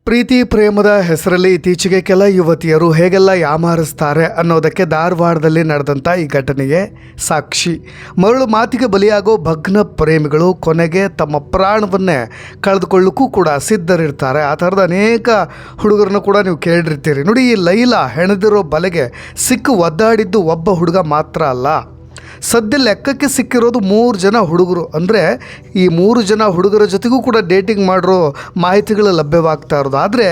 ಪ್ರೀತಿ ಪ್ರೇಮದ ಹೆಸರಲ್ಲಿ ಇತ್ತೀಚೆಗೆ ಕೆಲ ಯುವತಿಯರು ಹೇಗೆಲ್ಲ ಯಾಮಾರಿಸ್ತಾರೆ ಅನ್ನೋದಕ್ಕೆ ಧಾರವಾಡದಲ್ಲಿ ನಡೆದಂಥ ಈ ಘಟನೆಗೆ ಸಾಕ್ಷಿ. ಮರಳು ಮಾತಿಗೆ ಬಲಿಯಾಗೋ ಭಗ್ನ ಪ್ರೇಮಿಗಳು ಕೊನೆಗೆ ತಮ್ಮ ಪ್ರಾಣವನ್ನೇ ಕಳೆದುಕೊಳ್ಳಕ್ಕೂ ಕೂಡ ಸಿದ್ಧರಿರ್ತಾರೆ. ಆ ಥರದ ಅನೇಕ ಹುಡುಗರನ್ನು ಕೂಡ ನೀವು ಕೇಳಿರ್ತೀರಿ. ನೋಡಿ, ಈ ಲೈಲಾ ಹೆಣೆದಿರೋ ಬಲೆಗೆ ಸಿಕ್ಕು ಒದ್ದಾಡಿದ್ದು ಒಬ್ಬ ಹುಡುಗ ಮಾತ್ರ ಅಲ್ಲ. ಸದ್ಯ ಲೆಕ್ಕಕ್ಕೆ ಸಿಕ್ಕಿರೋದು 3 ಜನ ಹುಡುಗರು. ಅಂದರೆ ಈ 3 ಜನ ಹುಡುಗರ ಜೊತೆಗೂ ಕೂಡ ಡೇಟಿಂಗ್ ಮಾಡಿರೋ ಮಾಹಿತಿಗಳು ಲಭ್ಯವಾಗ್ತಾ ಇರೋದು. ಆದರೆ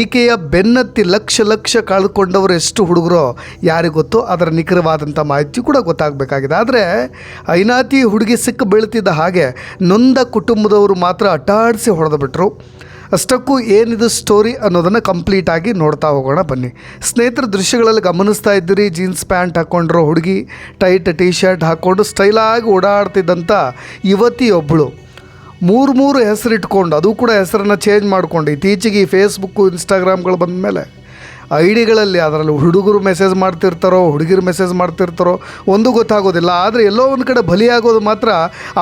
ಈಕೆಯ ಬೆನ್ನತ್ತಿ ಲಕ್ಷ ಕಳೆದುಕೊಂಡವರು ಎಷ್ಟು ಹುಡುಗರು ಯಾರಿಗೆ ಗೊತ್ತು. ಅದರ ನಿಖರವಾದಂಥ ಮಾಹಿತಿ ಕೂಡ ಗೊತ್ತಾಗಬೇಕಾಗಿದೆ. ಆದರೆ ಐನಾತಿ ಹುಡುಗಿ ಸಿಕ್ಕು ಬೀಳ್ತಿದ್ದ ಹಾಗೆ ನೊಂದ ಕುಟುಂಬದವರು ಮಾತ್ರ ಅಟ್ಟಾಡಿಸಿ ಹೊಡೆದು ಬಿಟ್ಟರು. ಅಷ್ಟಕ್ಕೂ ಏನಿದು ಸ್ಟೋರಿ ಅನ್ನೋದನ್ನು ಕಂಪ್ಲೀಟಾಗಿ ನೋಡ್ತಾ ಹೋಗೋಣ ಬನ್ನಿ. ಸ್ನೇಹಿತರ ದೃಶ್ಯಗಳಲ್ಲಿ ಗಮನಿಸ್ತಾ ಇದ್ದೀರಿ, ಜೀನ್ಸ್ ಪ್ಯಾಂಟ್ ಹಾಕ್ಕೊಂಡಿರೋ ಹುಡುಗಿ ಟೈಟ್ ಟೀ ಶರ್ಟ್ ಹಾಕ್ಕೊಂಡು ಸ್ಟೈಲಾಗಿ ಓಡಾಡ್ತಿದ್ದಂಥ ಯುವತಿಯೊಬ್ಬಳು 3 ಹೆಸರು ಇಟ್ಕೊಂಡು, ಅದು ಕೂಡ ಹೆಸರನ್ನು ಚೇಂಜ್ ಮಾಡಿಕೊಂಡು, ಇತ್ತೀಚೆಗೆ ಈ ಫೇಸ್ಬುಕ್ಕು ಇನ್ಸ್ಟಾಗ್ರಾಮ್ಗಳು ಬಂದ ಮೇಲೆ ಐಡಿಗಳಲ್ಲಿ ಅದರಲ್ಲಿ ಹುಡುಗರು ಮೆಸೇಜ್ ಮಾಡ್ತಿರ್ತಾರೋ ಹುಡುಗಿರು ಮೆಸೇಜ್ ಮಾಡ್ತಿರ್ತಾರೋ ಒಂದು ಗೊತ್ತಾಗೋದಿಲ್ಲ. ಆದರೆ ಎಲ್ಲೋ ಒಂದು ಕಡೆ ಬಲಿಯಾಗೋದು ಮಾತ್ರ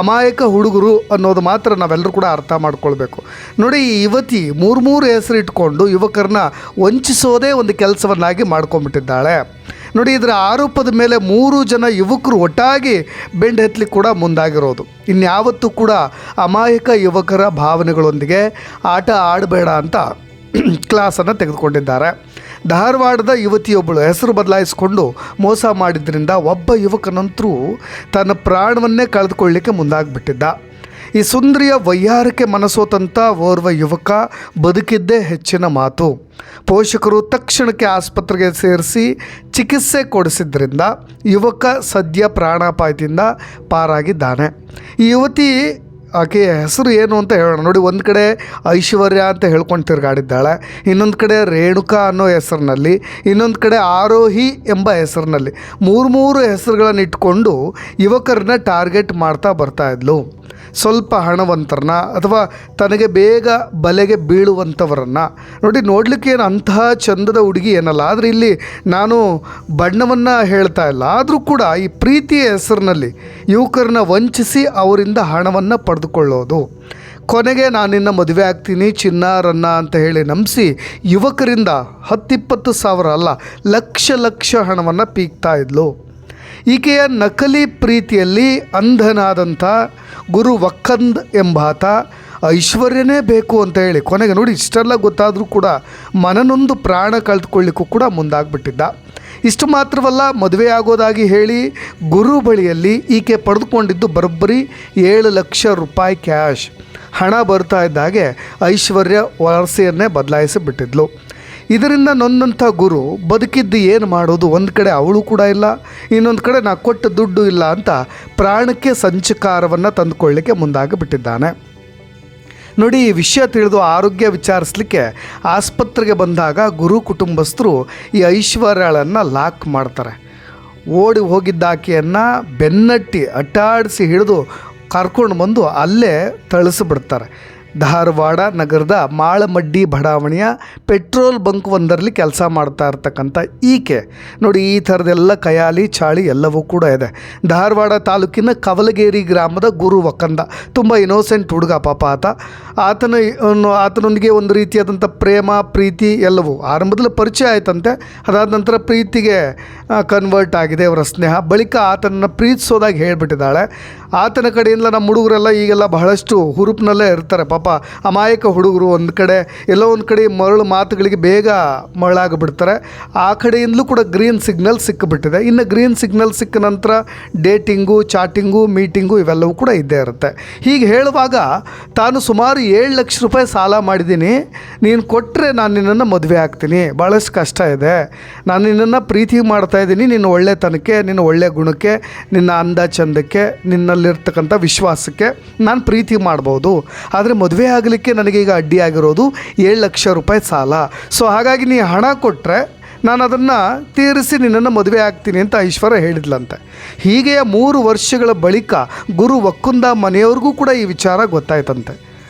ಅಮಾಯಕ ಹುಡುಗರು ಅನ್ನೋದು ಮಾತ್ರ ನಾವೆಲ್ಲರೂ ಕೂಡ ಅರ್ಥ ಮಾಡ್ಕೊಳ್ಬೇಕು. ನೋಡಿ, ಈ ಯುವತಿ 3 ಹೆಸರು ಇಟ್ಕೊಂಡು ಯುವಕರನ್ನ ವಂಚಿಸೋದೇ ಒಂದು ಕೆಲಸವನ್ನಾಗಿ ಮಾಡ್ಕೊಂಡ್ಬಿಟ್ಟಿದ್ದಾಳೆ. ನೋಡಿ, ಇದರ ಆರೋಪದ ಮೇಲೆ 3 ಜನ ಯುವಕರು ಒಟ್ಟಾಗಿ ಬೆಂಡ್ ಎತ್ತಲಿಕ್ಕೆ ಕೂಡ ಮುಂದಾಗಿರೋದು. ಇನ್ಯಾವತ್ತೂ ಕೂಡ ಅಮಾಯಕ ಯುವಕರ ಭಾವನೆಗಳೊಂದಿಗೆ ಆಟ ಆಡಬೇಡ ಅಂತ ಕ್ಲಾಸನ್ನು ತೆಗೆದುಕೊಂಡಿದ್ದಾರೆ. ಧಾರವಾಡದ ಯುವತಿಯೊಬ್ಬಳು ಹೆಸರು ಬದಲಾಯಿಸಿಕೊಂಡು ಮೋಸ ಮಾಡಿದ್ರಿಂದ ಒಬ್ಬ ಯುವಕನಂತರೂ ತನ್ನ ಪ್ರಾಣವನ್ನೇ ಕಳೆದುಕೊಳ್ಳಲಿಕ್ಕೆ ಮುಂದಾಗಿಬಿಟ್ಟಿದ್ದ. ಈ ಸುಂದರಿಯ ವಯ್ಯಾರಕ್ಕೆ ಮನಸೋತಂಥ ಓರ್ವ ಯುವಕ ಬದುಕಿದ್ದೇ ಹೆಚ್ಚಿನ ಮಾತು. ಪೋಷಕರು ತಕ್ಷಣಕ್ಕೆ ಆಸ್ಪತ್ರೆಗೆ ಸೇರಿಸಿ ಚಿಕಿತ್ಸೆ ಕೊಡಿಸಿದ್ರಿಂದ ಯುವಕ ಸದ್ಯ ಪ್ರಾಣಾಪಾಯದಿಂದ ಪಾರಾಗಿದ್ದಾನೆ. ಈ ಯುವತಿ, ಆಕೆಯ ಹೆಸರು ಏನು ಅಂತ ಹೇಳೋಣ. ನೋಡಿ, ಒಂದು ಕಡೆ ಐಶ್ವರ್ಯ ಅಂತ ಹೇಳ್ಕೊಂಡು ತಿರುಗಾಡಿದ್ದಾಳೆ, ಇನ್ನೊಂದು ಕಡೆ ರೇಣುಕಾ ಅನ್ನೋ ಹೆಸರಿನಲ್ಲಿ, ಇನ್ನೊಂದು ಕಡೆ ಆರೋಹಿ ಎಂಬ ಹೆಸರಿನಲ್ಲಿ 3 ಹೆಸರುಗಳನ್ನು ಇಟ್ಕೊಂಡು ಯುವಕರನ್ನ ಟಾರ್ಗೆಟ್ ಮಾಡ್ತಾ ಬರ್ತಾಯಿದ್ಲು. ಸ್ವಲ್ಪ ಹಣವಂತರನ್ನ ಅಥವಾ ತನಗೆ ಬೇಗ ಬಲೆಗೆ ಬೀಳುವಂಥವರನ್ನು. ನೋಡಿ, ನೋಡಲಿಕ್ಕೆ ಏನು ಅಂತಹ ಚಂದದ ಹುಡುಗಿ ಏನಲ್ಲ. ಆದರೆ ಇಲ್ಲಿ ನಾನು ಬಣ್ಣವನ್ನು ಹೇಳ್ತಾ ಇಲ್ಲ. ಆದರೂ ಕೂಡ ಈ ಪ್ರೀತಿಯ ಹೆಸರಿನಲ್ಲಿ ಯುವಕರನ್ನ ವಂಚಿಸಿ ಅವರಿಂದ ಹಣವನ್ನು ಪಡೆದುಕೊಳ್ಳೋದು. ಕೊನೆಗೆ ನಾನು ನಿನ್ನ ಮದುವೆ ಆಗ್ತೀನಿ ಚಿನ್ನಾರನ್ನ ಅಂತ ಹೇಳಿ ನಂಬಿಸಿ ಯುವಕರಿಂದ 10-20 ಸಾವಿರ ಅಲ್ಲ, ಲಕ್ಷ ಹಣವನ್ನು ಪೀಕ್ತಾ ಇದ್ಲು. ಈಕೆಯ ನಕಲಿ ಪ್ರೀತಿಯಲ್ಲಿ ಅಂಧನಾದಂಥ ಗುರು ವಕ್ಕಂದ್ ಎಂಬಾತ ಐಶ್ವರ್ಯನೇ ಬೇಕು ಅಂತ ಹೇಳಿ ಕೊನೆಗೆ ನೋಡಿ ಇಷ್ಟೆಲ್ಲ ಗೊತ್ತಾದರೂ ಕೂಡ ಮನನೊಂದು ಪ್ರಾಣ ಕಳೆದುಕೊಳ್ಳಿಕ್ಕೂ ಕೂಡ ಮುಂದಾಗ್ಬಿಟ್ಟಿದ್ದ. ಇಷ್ಟು ಮಾತ್ರವಲ್ಲ, ಮದುವೆ ಆಗೋದಾಗಿ ಹೇಳಿ ಗುರು ಬಳಿಯಲ್ಲಿ ಈಕೆ ಪಡೆದುಕೊಂಡಿದ್ದು ಬರೋಬ್ಬರಿ 7 ಲಕ್ಷ ರೂಪಾಯಿ ಕ್ಯಾಶ್. ಹಣ ಬರ್ತಾ ಇದ್ದಾಗೆ ಐಶ್ವರ್ಯ ವರಸೆಯನ್ನೇ ಬದಲಾಯಿಸಿ ಬಿಟ್ಟಿದ್ಲು. ಇದರಿಂದ ನೊಂದಂಥ ಗುರು ಬದುಕಿದ್ದು ಏನು ಮಾಡೋದು, ಒಂದು ಕಡೆ ಅವಳು ಕೂಡ ಇಲ್ಲ, ಇನ್ನೊಂದು ಕಡೆ ನಾ ಕೊಟ್ಟ ದುಡ್ಡು ಇಲ್ಲ ಅಂತ ಪ್ರಾಣಕ್ಕೆ ಸಂಚಕಾರವನ್ನು ತಂದುಕೊಳ್ಳಿಕ್ಕೆ ಮುಂದಾಗಿಬಿಟ್ಟಿದ್ದಾನೆ. ನೋಡಿ, ಈ ವಿಷಯ ತಿಳಿದು ಆರೋಗ್ಯ ವಿಚಾರಿಸಲಿಕ್ಕೆ ಆಸ್ಪತ್ರೆಗೆ ಬಂದಾಗ ಗುರು ಕುಟುಂಬಸ್ಥರು ಈ ಐಶ್ವರ್ಯಳನ್ನು ಲಾಕ್ ಮಾಡ್ತಾರೆ. ಓಡಿ ಹೋಗಿದ್ದ ಆಕೆಯನ್ನು ಬೆನ್ನಟ್ಟಿ ಅಟ್ಟಾಡಿಸಿ ಹಿಡಿದು ಕರ್ಕೊಂಡು ಬಂದು ಅಲ್ಲೇ ಥಳಿಸಿಬಿಡ್ತಾರೆ. ಧಾರವಾಡ ನಗರದ ಮಾಳಮಡ್ಡಿ ಬಡಾವಣೆಯ ಪೆಟ್ರೋಲ್ ಬಂಕ್ ಒಂದರಲ್ಲಿ ಕೆಲಸ ಮಾಡ್ತಾ ಇರ್ತಕ್ಕಂಥ ಈಕೆ ನೋಡಿ, ಈ ಥರದೆಲ್ಲ ಕಯಾಲಿ ಚಾಳಿ ಎಲ್ಲವೂ ಕೂಡ ಇದೆ. ಧಾರವಾಡ ತಾಲೂಕಿನ ಕವಲಗೇರಿ ಗ್ರಾಮದ ಗುರು ವಕ್ಕಂದ ತುಂಬ ಇನೋಸೆಂಟ್ ಹುಡುಗ ಪಾಪ. ಆತನೊಂದಿಗೆ ಒಂದು ರೀತಿಯಾದಂಥ ಪ್ರೇಮ ಪ್ರೀತಿ ಎಲ್ಲವೂ ಆರಂಭದಲ್ಲಿ ಪರಿಚಯ ಆಯ್ತಂತೆ. ಅದಾದ ನಂತರ ಪ್ರೀತಿಗೆ ಕನ್ವರ್ಟ್ ಆಗಿದೆ ಅವರ ಸ್ನೇಹ. ಬಳಿಕ ಆತನನ್ನು ಪ್ರೀತಿಸೋದಾಗಿ ಹೇಳಿಬಿಟ್ಟಿದ್ದಾಳೆ. ಆತನ ಕಡೆಯಿಂದ ನಮ್ಮ ಹುಡುಗರೆಲ್ಲ ಈಗೆಲ್ಲ ಬಹಳಷ್ಟು ಹುರುಪಿನಲ್ಲೇ ಇರ್ತಾರೆ ಪಾಪ. ಅಮಾಯಕ ಹುಡುಗರು ಒಂದು ಕಡೆ ಎಲ್ಲೋ ಒಂದು ಕಡೆ ಮರಳು ಮಾತುಗಳಿಗೆ ಬೇಗ ಮರಳಾಗಿಬಿಡ್ತಾರೆ. ಆ ಕಡೆಯಿಂದಲೂ ಕೂಡ ಗ್ರೀನ್ ಸಿಗ್ನಲ್ ಸಿಕ್ಕಿಬಿಟ್ಟಿದೆ. ಇನ್ನು ಗ್ರೀನ್ ಸಿಗ್ನಲ್ ಸಿಕ್ಕ ನಂತರ ಡೇಟಿಂಗು, ಚಾಟಿಂಗು, ಮೀಟಿಂಗು ಇವೆಲ್ಲವೂ ಕೂಡ ಇದ್ದೇ ಇರುತ್ತೆ. ಹೀಗೆ ಹೇಳುವಾಗ ತಾನು ಸುಮಾರು 7 ಲಕ್ಷ ರೂಪಾಯಿ ಸಾಲ ಮಾಡಿದ್ದೀನಿ, ನೀನು ಕೊಟ್ಟರೆ ನಾನು ನಿನ್ನನ್ನು ಮದುವೆ ಆಗ್ತೀನಿ, ಭಾಳಷ್ಟು ಕಷ್ಟ ಇದೆ, ನಾನು ನಿನ್ನನ್ನು ಪ್ರೀತಿ ಮಾಡ್ತಾಯಿದ್ದೀನಿ, ನಿನ್ನ ಒಳ್ಳೆತನಕ್ಕೆ, ನಿನ್ನ ಒಳ್ಳೆಯ ಗುಣಕ್ಕೆ, ನಿನ್ನ ಅಂದ ಚಂದಕ್ಕೆ, ನಿನ್ನಲ್ಲಿರ್ತಕ್ಕಂಥ ವಿಶ್ವಾಸಕ್ಕೆ ನಾನು ಪ್ರೀತಿ ಮಾಡ್ಬೋದು. ಆದರೆ ಮದುವೆ ಆಗಲಿಕ್ಕೆ ನನಗೀಗ ಅಡ್ಡಿಯಾಗಿರೋದು 7 ಲಕ್ಷ ರೂಪಾಯಿ ಸಾಲ. ಸೊ ಹಾಗಾಗಿ ನೀ ಹಣ ಕೊಟ್ಟರೆ ನಾನು ಅದನ್ನು ತೀರಿಸಿ ನಿನ್ನನ್ನು ಮದುವೆ ಆಗ್ತೀನಿ ಅಂತ ಐಶ್ವರ್ಯ ಹೇಳಿದ್ಲಂತೆ. ಹೀಗೆ 3 ವರ್ಷಗಳ ಬಳಿಕ ಗುರು ವಕ್ಕುಂದ ಮನೆಯವ್ರಿಗೂ ಕೂಡ ಈ ವಿಚಾರ ಗೊತ್ತಾಯ್ತಂತೆ.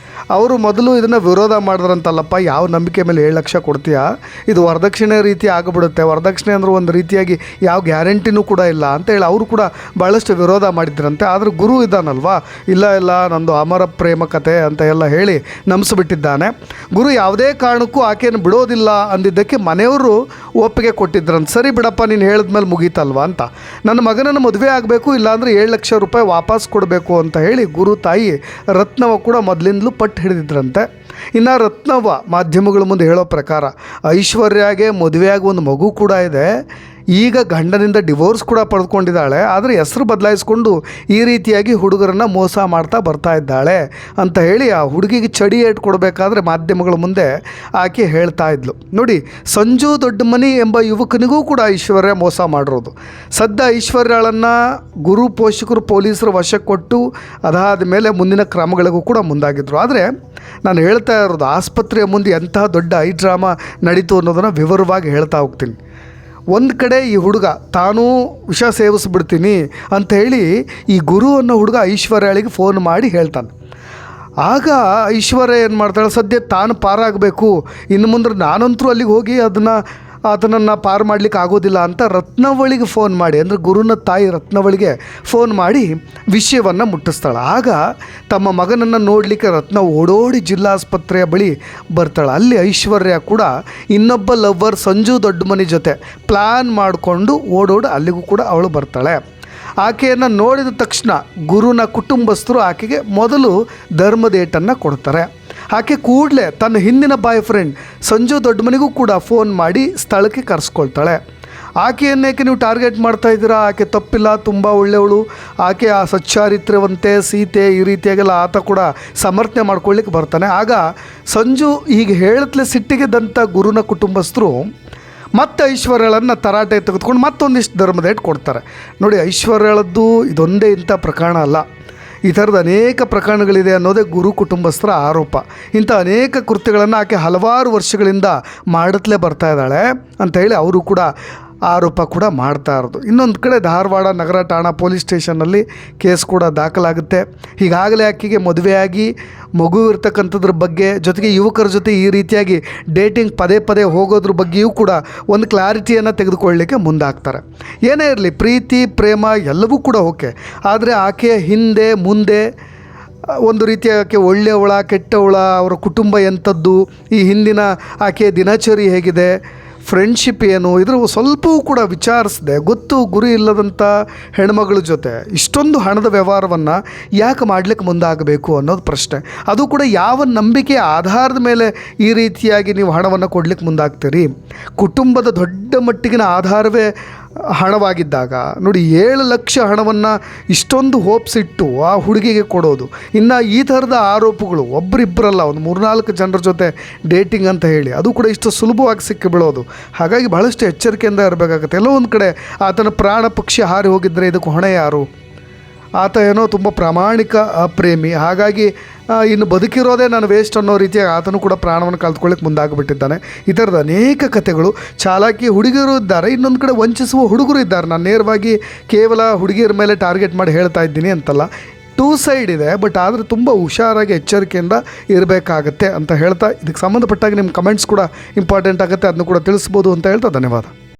ಅವರು ಮೊದಲು ಇದನ್ನು ವಿರೋಧ ಮಾಡಿದ್ರಂತಲ್ಲಪ್ಪ, ಯಾವ ನಂಬಿಕೆ ಮೇಲೆ 7 ಲಕ್ಷ ಕೊಡ್ತೀಯಾ, ಇದು ವರದಕ್ಷಿಣೆ ರೀತಿ ಆಗಿಬಿಡುತ್ತೆ, ವರದಕ್ಷಿಣೆ ಅಂದ್ರೆ ಒಂದು ರೀತಿಯಾಗಿ ಯಾವ ಗ್ಯಾರಂಟಿನೂ ಕೂಡ ಇಲ್ಲ ಅಂತ ಹೇಳಿ ಅವರು ಕೂಡ ಭಾಳಷ್ಟು ವಿರೋಧ ಮಾಡಿದ್ರಂತೆ. ಆದರೆ ಗುರು ಇದ್ದಾನಲ್ವಾ, ಇಲ್ಲ ನಂದು ಅಮರ ಪ್ರೇಮ ಕಥೆ ಅಂತ ಎಲ್ಲ ಹೇಳಿ ನಂಬಿಸಿಬಿಟ್ಟಿದ್ದಾನೆ. ಗುರು ಯಾವುದೇ ಕಾರಣಕ್ಕೂ ಆಕೆಯನ್ನು ಬಿಡೋದಿಲ್ಲ ಅಂದಿದ್ದಕ್ಕೆ ಮನೆಯವರು ಒಪ್ಪಿಗೆ ಕೊಟ್ಟಿದ್ರಂತ. ಸರಿ ಬಿಡಪ್ಪ, ನೀನು ಹೇಳಿದ್ಮೇಲೆ ಮುಗೀತಲ್ವಾ ಅಂತ. ನನ್ನ ಮಗನನ್ನು ಮದುವೆ ಆಗಬೇಕು, ಇಲ್ಲಾಂದರೆ 7 ಲಕ್ಷ ರೂಪಾಯಿ ವಾಪಸ್ ಕೊಡಬೇಕು ಅಂತ ಹೇಳಿ ಗುರು ತಾಯಿ ರತ್ನವ ಕೂಡ ಮೊದಲಿಂದಲೂ ಪಟ್ಟು ಹಿಡಿದಿದ್ರಂತೆ. ಇನ್ನು ರತ್ನವ್ವ ಮಾಧ್ಯಮಗಳ ಮುಂದೆ ಹೇಳೋ ಪ್ರಕಾರ ಐಶ್ವರ್ಯಾಗೆ ಮದುವೆಯಾಗಿ ಒಂದು ಮಗು ಕೂಡ ಇದೆ, ಈಗ ಗಂಡನಿಂದ ಡಿವೋರ್ಸ್ ಕೂಡ ಪಡೆದುಕೊಂಡಿದ್ದಾಳೆ, ಆದರೆ ಹೆಸರು ಬದಲಾಯಿಸ್ಕೊಂಡು ಈ ರೀತಿಯಾಗಿ ಹುಡುಗರನ್ನು ಮೋಸ ಮಾಡ್ತಾ ಬರ್ತಾ ಇದ್ದಾಳೆ ಅಂತ ಹೇಳಿ ಆ ಹುಡುಗಿಗೆ ಚಡಿ ಏಟು ಕೊಡಬೇಕಾದ್ರೆ ಮಾಧ್ಯಮಗಳ ಮುಂದೆ ಆಕೆ ಹೇಳ್ತಾ ಇದ್ಲು. ನೋಡಿ, ಸಂಜು ದೊಡ್ಡಮನಿ ಎಂಬ ಯುವಕನಿಗೂ ಕೂಡ ಐಶ್ವರ್ಯ ಮೋಸ ಮಾಡಿರೋದು. ಸದ್ಯ ಐಶ್ವರ್ಯಳನ್ನು ಗುರು ಪೋಷಕರು ಪೊಲೀಸರ ವಶಕ್ಕೆ ಕೊಟ್ಟು ಅದಾದ ಮೇಲೆ ಮುಂದಿನ ಕ್ರಮಗಳಿಗೂ ಕೂಡ ಮುಂದಾಗಿದ್ದರು. ಆದರೆ ನಾನು ಹೇಳ್ತಾ ಇರೋದು ಆಸ್ಪತ್ರೆಯ ಮುಂದೆ ಎಂತಹ ದೊಡ್ಡ ಐ ಡ್ರಾಮಾ ನಡೀತು ಅನ್ನೋದನ್ನು ವಿವರವಾಗಿ ಹೇಳ್ತಾ ಹೋಗ್ತೀನಿ. ಒಂದು ಕಡೆ ಈ ಹುಡುಗ ತಾನೂ ವಿಷ ಸೇವಿಸ್ಬಿಡ್ತೀನಿ ಅಂತ ಹೇಳಿ ಈ ಗುರು ಅನ್ನೋ ಹುಡುಗ ಐಶ್ವರ್ಯಳಿಗೆ ಫೋನ್ ಮಾಡಿ ಹೇಳ್ತಾನೆ. ಆಗ ಐಶ್ವರ್ಯ ಏನು ಮಾಡ್ತಾಳೆ, ಸದ್ಯ ತಾನು ಪಾರಾಗಬೇಕು, ಇನ್ನು ಮುಂದೆ ನಾನಂತರೂ ಅಲ್ಲಿಗೆ ಹೋಗಿ ಆತನನ್ನು ಪಾರು ಮಾಡಲಿಕ್ಕೆ ಆಗೋದಿಲ್ಲ ಅಂತ ರತ್ನವಳಿಗೆ ಫೋನ್ ಮಾಡಿ, ಅಂದರೆ ಗುರುನ ತಾಯಿ ರತ್ನವಳಿಗೆ ಫೋನ್ ಮಾಡಿ ವಿಷಯವನ್ನು ಮುಟ್ಟಿಸ್ತಾಳೆ. ಆಗ ತಮ್ಮ ಮಗನನ್ನು ನೋಡಲಿಕ್ಕೆ ರತ್ನ ಓಡೋಡಿ ಜಿಲ್ಲಾಸ್ಪತ್ರೆಯ ಬಳಿ ಬರ್ತಾಳೆ. ಅಲ್ಲಿ ಐಶ್ವರ್ಯ ಕೂಡ ಇನ್ನೊಬ್ಬ ಲವ್ವರ್ ಸಂಜು ದೊಡ್ಡಮನಿ ಜೊತೆ ಪ್ಲ್ಯಾನ್ ಮಾಡಿಕೊಂಡು ಓಡೋಡಿ ಅಲ್ಲಿಗೂ ಕೂಡ ಅವಳು ಬರ್ತಾಳೆ. ಆಕೆಯನ್ನು ನೋಡಿದ ತಕ್ಷಣ ಗುರುನ ಕುಟುಂಬಸ್ಥರು ಆಕೆಗೆ ಮೊದಲು ಧರ್ಮದೇಟನ್ನು ಕೊಡ್ತಾರೆ. ಆಕೆ ಕೂಡಲೇ ತನ್ನ ಹಿಂದಿನ ಬಾಯ್ ಫ್ರೆಂಡ್ ಸಂಜು ದೊಡ್ಡಮನಿಗೂ ಕೂಡ ಫೋನ್ ಮಾಡಿ ಸ್ಥಳಕ್ಕೆ ಕರೆಸ್ಕೊಳ್ತಾಳೆ. ಆಕೆಯನ್ನೇಕೆ ನೀವು ಟಾರ್ಗೆಟ್ ಮಾಡ್ತಾ ಇದ್ದೀರಾ, ಆಕೆ ತಪ್ಪಿಲ್ಲ, ತುಂಬ ಒಳ್ಳೆಯವಳು, ಆಕೆ ಆ ಸಚ್ಚಾರಿತ್ರವಂತೆ ಸೀತೆ ಈ ರೀತಿಯಾಗೆಲ್ಲ ಆತ ಕೂಡ ಸಮರ್ಥನೆ ಮಾಡ್ಕೊಳ್ಳಿಕ್ಕೆ ಬರ್ತಾನೆ. ಆಗ ಸಂಜು ಹೀಗೆ ಹೇಳತ್ಲೆ ಸಿಟ್ಟಿಗೆದಂಥ ಗುರುನ ಕುಟುಂಬಸ್ಥರು ಮತ್ತೆ ಐಶ್ವರ್ಯಳನ್ನು ತರಾಟೆ ತೆಗೆದುಕೊಂಡು ಮತ್ತೊಂದಿಷ್ಟು ಧರ್ಮದೇಟ್ ಕೊಡ್ತಾರೆ. ನೋಡಿ, ಐಶ್ವರ್ಯಳದ್ದು ಇದೊಂದೇ ಇಂಥ ಪ್ರಕರಣ ಅಲ್ಲ, ಈ ಥರದ ಅನೇಕ ಪ್ರಕರಣಗಳಿದೆ ಅನ್ನೋದೇ ಗುರು ಕುಟುಂಬಸ್ಥರ ಆರೋಪ. ಇಂಥ ಅನೇಕ ಕೃತ್ಯಗಳನ್ನು ಆಕೆ ಹಲವಾರು ವರ್ಷಗಳಿಂದ ಮಾಡುತ್ತಲೇ ಬರ್ತಾ ಇದ್ದಾಳೆ ಅಂತ ಹೇಳಿ ಅವರು ಕೂಡ ಆರೋಪ ಕೂಡ ಮಾಡ್ತಾ ಇರೋದು. ಇನ್ನೊಂದು ಕಡೆ ಧಾರವಾಡ ನಗರ ಠಾಣಾ ಪೊಲೀಸ್ ಸ್ಟೇಷನ್ನಲ್ಲಿ ಕೇಸ್ ಕೂಡ ದಾಖಲಾಗುತ್ತೆ. ಈಗಾಗಲೇ ಆಕೆಗೆ ಮದುವೆಯಾಗಿ ಮಗು ಇರ್ತಕ್ಕಂಥದ್ರ ಬಗ್ಗೆ, ಜೊತೆಗೆ ಯುವಕರ ಜೊತೆ ಈ ರೀತಿಯಾಗಿ ಡೇಟಿಂಗ್ ಪದೇ ಹೋಗೋದ್ರ ಬಗ್ಗೆಯೂ ಕೂಡ ಒಂದು ಕ್ಲಾರಿಟಿಯನ್ನು ತೆಗೆದುಕೊಳ್ಳಲಿಕ್ಕೆ ಮುಂದಾಗ್ತಾರೆ. ಏನೇ ಇರಲಿ, ಪ್ರೀತಿ ಪ್ರೇಮ ಎಲ್ಲವೂ ಕೂಡ ಓಕೆ, ಆದರೆ ಆಕೆಯ ಹಿಂದೆ ಮುಂದೆ ಒಂದು ರೀತಿಯ ಆಕೆ ಒಳ್ಳೆಯವಳ ಕೆಟ್ಟವಳ, ಅವರ ಕುಟುಂಬ ಎಂಥದ್ದು, ಈ ಹಿಂದಿನ ಆಕೆಯ ದಿನಚರಿ ಹೇಗಿದೆ, ಫ್ರೆಂಡ್ಶಿಪ್ ಏನು, ಇದ್ರ ಸ್ವಲ್ಪವೂ ಕೂಡ ವಿಚಾರಿಸದೆ ಗೊತ್ತು ಗುರಿ ಇಲ್ಲದಂಥ ಹೆಣ್ಮಗಳ ಜೊತೆ ಇಷ್ಟೊಂದು ಹಣದ ವ್ಯವಹಾರವನ್ನು ಯಾಕೆ ಮಾಡಲಿಕ್ಕೆ ಮುಂದಾಗಬೇಕು ಅನ್ನೋದು ಪ್ರಶ್ನೆ. ಅದು ಕೂಡ ಯಾವ ನಂಬಿಕೆಯ ಆಧಾರದ ಮೇಲೆ ಈ ರೀತಿಯಾಗಿ ನೀವು ಹಣವನ್ನು ಕೊಡಲಿಕ್ಕೆ ಮುಂದಾಗ್ತೀರಿ? ಕುಟುಂಬದ ದೊಡ್ಡ ಮಟ್ಟಿಗಿನ ಆಧಾರವೇ ಹಣವಾಗಿದ್ದಾಗ ನೋಡಿ, 7 ಲಕ್ಷ ಹಣವನ್ನು ಇಷ್ಟೊಂದು ಹೋಪ್ಸಿಟ್ಟು ಆ ಹುಡುಗಿಗೆ ಕೊಡೋದು. ಇನ್ನು ಈ ಥರದ ಆರೋಪಗಳು ಒಬ್ಬರಿಬ್ಬರಲ್ಲ, ಒಂದು 3-4 ಜನರ ಜೊತೆ ಡೇಟಿಂಗ್ ಅಂತ ಹೇಳಿ ಅದು ಕೂಡ ಇಷ್ಟು ಸುಲಭವಾಗಿ ಸಿಕ್ಕಿಬೀಳೋದು. ಹಾಗಾಗಿ ಬಹಳಷ್ಟು ಎಚ್ಚರಿಕೆಯಿಂದ ಇರಬೇಕಾಗತ್ತೆ. ಎಲ್ಲೋ ಒಂದು ಕಡೆ ಆತನ ಪ್ರಾಣ ಪಕ್ಷಿ ಹಾರಿ ಹೋಗಿದ್ದರೆ ಇದಕ್ಕೆ ಹೊಣೆ ಯಾರು? ಆತ ಏನೋ ತುಂಬ ಪ್ರಾಮಾಣಿಕ ಪ್ರೇಮಿ, ಹಾಗಾಗಿ ಇನ್ನು ಬದುಕಿರೋದೇ ನಾನು ವೇಸ್ಟ್ ಅನ್ನೋ ರೀತಿಯಾಗಿ ಆತನು ಕೂಡ ಪ್ರಾಣವನ್ನು ಕಳೆದುಕೊಳ್ಳಿಕ್ಕೆ ಮುಂದಾಗಿಬಿಟ್ಟಿದ್ದಾನೆ. ಈ ಥರದ ಅನೇಕ ಕಥೆಗಳು. ಚಾಲಾಕಿ ಹುಡುಗಿಯರು ಇದ್ದಾರೆ, ಇನ್ನೊಂದು ಕಡೆ ವಂಚಿಸುವ ಹುಡುಗರು ಇದ್ದಾರೆ. ನಾನು ನೇರವಾಗಿ ಕೇವಲ ಹುಡುಗಿಯರ ಮೇಲೆ ಟಾರ್ಗೆಟ್ ಮಾಡಿ ಹೇಳ್ತಾ ಇದ್ದೀನಿ ಅಂತಲ್ಲ, 2 ಸೈಡ್ ಇದೆ. ಬಟ್ ಆದರೆ ತುಂಬ ಹುಷಾರಾಗಿ ಎಚ್ಚರಿಕೆಯಿಂದ ಇರಬೇಕಾಗತ್ತೆ ಅಂತ ಹೇಳ್ತಾ, ಇದಕ್ಕೆ ಸಂಬಂಧಪಟ್ಟಾಗ ನಿಮ್ಮ ಕಮೆಂಟ್ಸ್ ಕೂಡ ಇಂಪಾರ್ಟೆಂಟ್ ಆಗುತ್ತೆ, ಅದನ್ನು ಕೂಡ ತಿಳಿಸ್ಬೋದು ಅಂತ ಹೇಳ್ತಾ ಧನ್ಯವಾದ.